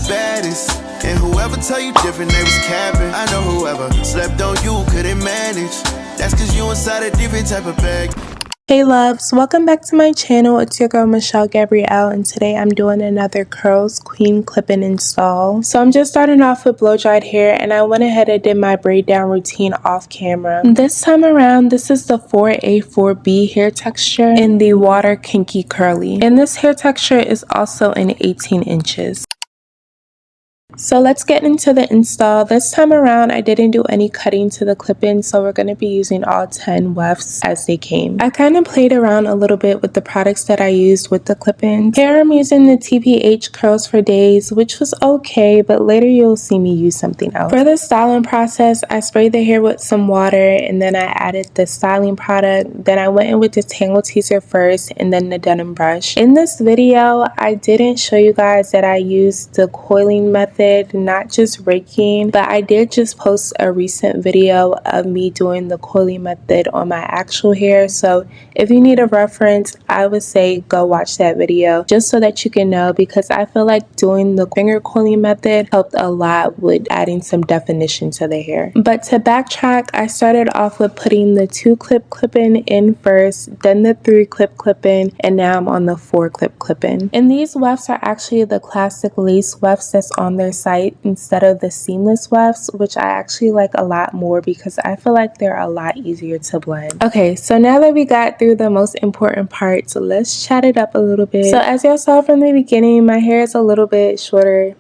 baddest. And whoever tell you different, they was capping. I know whoever slept on you couldn't manage. That's cause you inside a different type of bag. Hey loves, welcome back to my channel. It's your girl MichelleGabrielle, and today I'm doing another Curlsqueen clip-in install. So I'm just starting off with blow dried hair, and I went ahead and did my braid down routine off camera. This time around, this is the 4a-4b hair texture in the water kinky curly, and this hair texture is also in 18 inches. So let's get into the install. This time around, I didn't do any cutting to the clip-in, so we're going to be using all 10 wefts as they came. I kind of played around a little bit with the products that I used with the clip-in. Here I'm using the TPH Curls for Days, which was okay, but later you'll see me use something else. For the styling process, I sprayed the hair with some water, and then I added the styling product. Then I went in with the Tangle Teaser first, and then the denim brush. In this video, I didn't show you guys that I used the coiling method, not just raking, but I did just post a recent video of me doing the coily method on my actual hair. So if you need a reference, I would say go watch that video just so that you can know, because I feel like doing the finger coiling method helped a lot with adding some definition to the hair. But to backtrack, I started off with putting the 2 clip clip-in in first, then the 3 clip clip-in, and now I'm on the 4 clip clip-in. And these wefts are actually the classic lace wefts that's on their site instead of the seamless wefts, which I actually like a lot more because I feel like they're a lot easier to blend. Okay, so now that we got through the most important parts, let's chat it up a little bit. So as y'all saw from the beginning, my hair is a little bit shorter.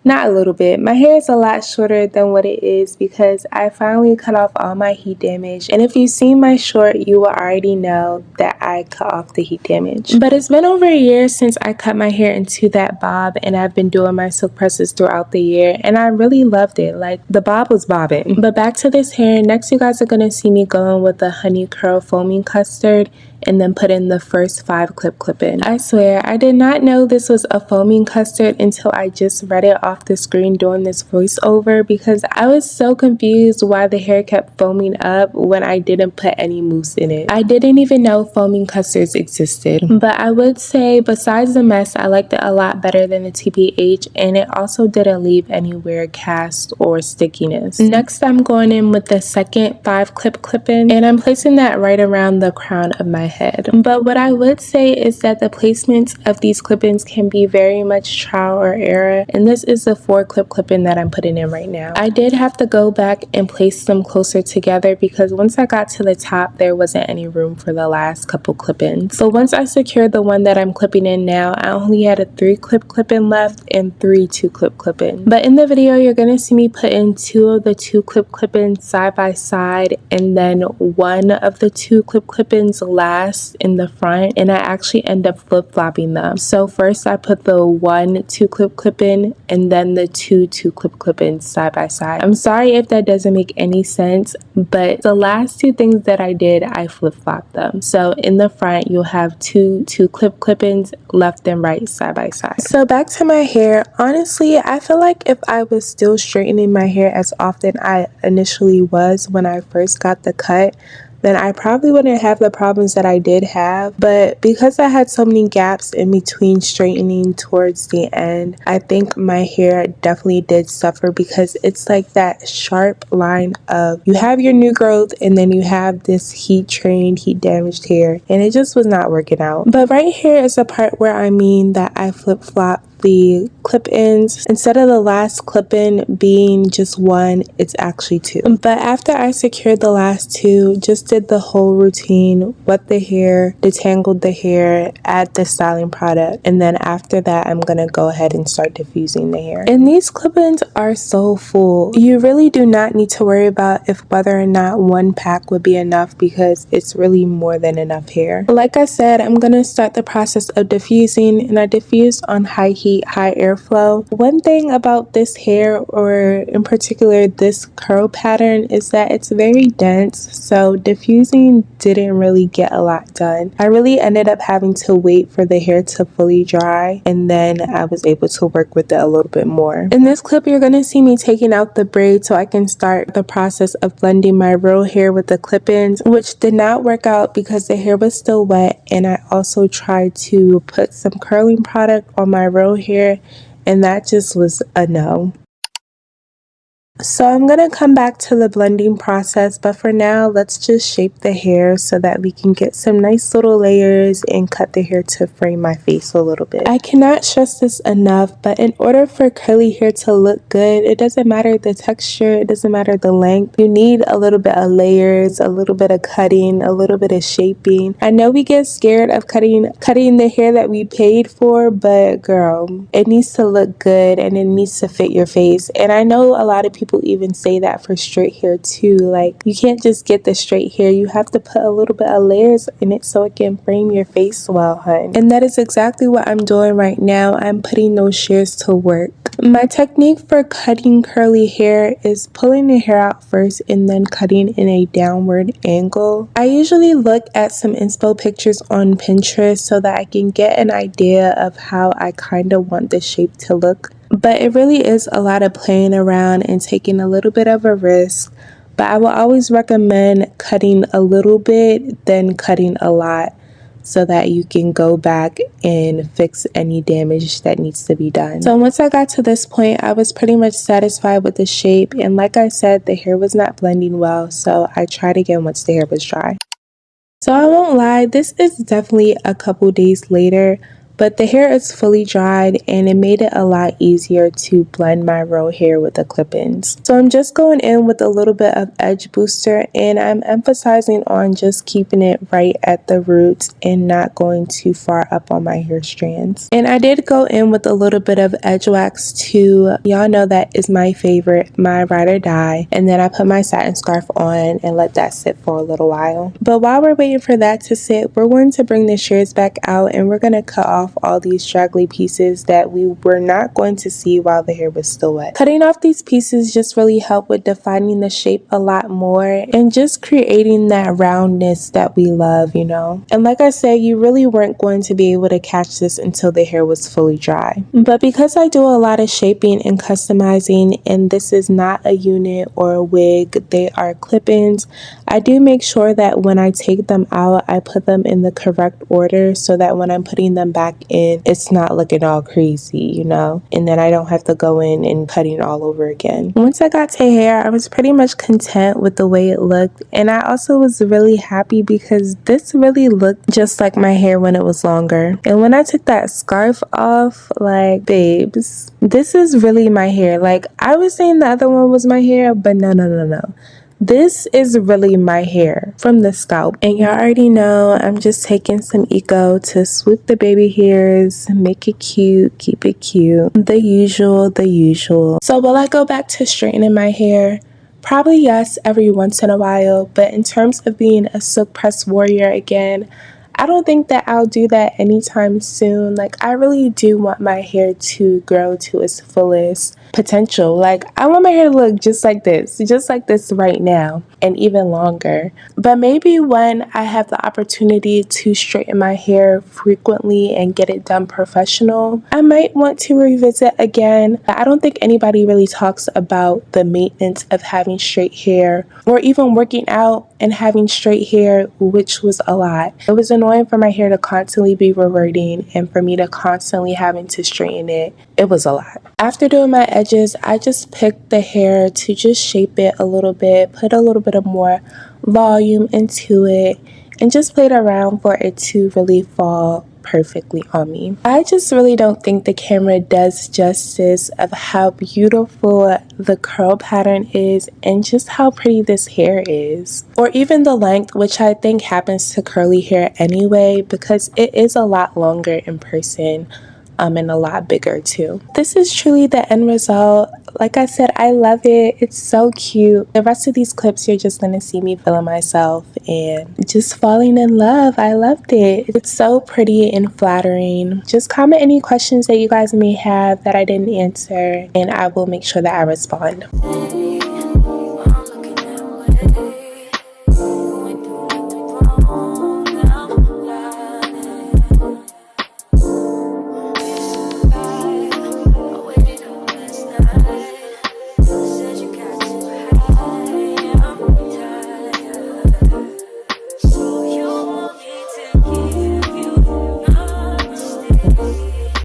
Not a little bit. My hair is a lot shorter than what it is because I finally cut off all my heat damage. And if you've seen my short, you will already know that I cut off the heat damage. But it's been over a year since I cut my hair into that bob, and I've been doing my silk presses throughout the year, and I really loved it. Like, the bob was bobbing. But back to this hair. Next, you guys are going to see me going with the honey curl foaming custard, and then put in the first 5 clip clip-in. I swear, I did not know this was a foaming custard until I just read it off the screen doing this voiceover, because I was so confused why the hair kept foaming up when I didn't put any mousse in it. I didn't even know foaming custards existed. But I would say, besides the mess, I liked it a lot better than the TPH, and it also didn't leave any weird cast or stickiness. Next, I'm going in with the second 5 clip clip-in, and I'm placing that right around the crown of my head. But what I would say is that the placement of these clip-ins can be very much trial or error, and this is the 4 clip clip-in that I'm putting in right now. I did have to go back and place them closer together because once I got to the top, there wasn't any room for the last couple clip-ins. So once I secured the one that I'm clipping in now, I only had a 3 clip clip-in left and 3 2 clip clip-in. But in the video, you're going to see me put in 2 of the 2 clip clip-ins side by side, and then 1 of the 2 clip clip-ins last in the front, and I actually end up flip-flopping them. So first I put the 1 2 clip clip-in and then the 2 2 clip clip-ins side by side. I'm sorry if that doesn't make any sense, but the last 2 things that I did, I flip-flopped them. So in the front, you'll have 2 2 clip clip-ins left and right side by side. So back to my hair. Honestly, I feel like if I was still straightening my hair as often I initially was when I first got the cut, then I probably wouldn't have the problems that I did have. But because I had so many gaps in between straightening towards the end, I think my hair definitely did suffer, because it's like that sharp line of you have your new growth and then you have this heat trained, heat damaged hair, and it just was not working out. But right here is the part where I mean that I flip-flop the clip-ins. Instead of the last clip-in being just 1, it's actually 2. But after I secured the last 2, just did the whole routine, wet the hair, detangled the hair, add the styling product, and then after that I'm gonna go ahead and start diffusing the hair. And these clip-ins are so full. You really do not need to worry about if whether or not 1 pack would be enough, because it's really more than enough hair. Like I said, I'm gonna start the process of diffusing, and I diffused on high heat, high airflow. One thing about this hair, or in particular this curl pattern, is that it's very dense, so diffusing didn't really get a lot done. I really ended up having to wait for the hair to fully dry, and then I was able to work with it a little bit more. In this clip, you're going to see me taking out the braid so I can start the process of blending my real hair with the clip-ins, which did not work out because the hair was still wet, and I also tried to put some curling product on my real hair and that just was a no. So I'm going to come back to the blending process, but for now, let's just shape the hair so that we can get some nice little layers and cut the hair to frame my face a little bit. I cannot stress this enough, but in order for curly hair to look good, it doesn't matter the texture, it doesn't matter the length. You need a little bit of layers, a little bit of cutting, a little bit of shaping. I know we get scared of cutting the hair that we paid for, but girl, it needs to look good and it needs to fit your face. And I know a lot of people even say that for straight hair too. Like, you can't just get the straight hair, you have to put a little bit of layers in it so it can frame your face well, hun. And that is exactly what I'm doing right now. I'm putting those shears to work. My technique for cutting curly hair is pulling the hair out first and then cutting in a downward angle. I usually look at some inspo pictures on Pinterest so that I can get an idea of how I kind of want the shape to look. But it really is a lot of playing around and taking a little bit of a risk. But I will always recommend cutting a little bit, then cutting a lot, so that you can go back and fix any damage that needs to be done. So once I got to this point, I was pretty much satisfied with the shape. And like I said, the hair was not blending well, so I tried again once the hair was dry. So I won't lie, this is definitely a couple days later, but the hair is fully dried and it made it a lot easier to blend my roll hair with the clip-ins. So I'm just going in with a little bit of edge booster, and I'm emphasizing on just keeping it right at the roots and not going too far up on my hair strands. And I did go in with a little bit of edge wax too. Y'all know that is my favorite, my ride or die. And then I put my satin scarf on and let that sit for a little while. But while we're waiting for that to sit, we're going to bring the shears back out and we're going to cut off all these straggly pieces that we were not going to see while the hair was still wet. Cutting off these pieces just really helped with defining the shape a lot more and just creating that roundness that we love, you know. And like I said, you really weren't going to be able to catch this until the hair was fully dry. But because I do a lot of shaping and customizing, and this is not a unit or a wig, they are clip-ins, I do make sure that when I take them out, I put them in the correct order so that when I'm putting them back in, it's not looking all crazy, you know, and then I don't have to go in and cutting all over again. Once I got to hair, I was pretty much content with the way it looked, and I also was really happy because this really looked just like my hair when it was longer. And when I took that scarf off, like, babes, this is really my hair. Like, I was saying the other one was my hair, but no. This is really my hair from the scalp. And y'all already know I'm just taking some Eco to swoop the baby hairs, make it cute, keep it cute. The usual. So will I go back to straightening my hair? Probably yes, every once in a while. But in terms of being a silk press warrior again, I don't think that I'll do that anytime soon. Like, I really do want my hair to grow to its fullest potential. Like, I want my hair to look just like this right now, and even longer. But maybe when I have the opportunity to straighten my hair frequently and get it done professional, I might want to revisit again. I don't think anybody really talks about the maintenance of having straight hair, or even working out and having straight hair, which was a lot. It was annoying for my hair to constantly be reverting and for me to constantly having to straighten it. It was a lot. After doing my edges, I just picked the hair to just shape it a little bit, put a little bit of more volume into it, and just played around for it to really fall perfectly on me. I just really don't think the camera does justice of how beautiful the curl pattern is and just how pretty this hair is. Or even the length, which I think happens to curly hair anyway, because it is a lot longer in person. And a lot bigger too. This is truly the end result. Like I said, I love it. It's so cute. The rest of these clips, you're just gonna see me feeling myself and just falling in love. I loved it. It's so pretty and flattering. Just comment any questions that you guys may have that I didn't answer, and I will make sure that I respond.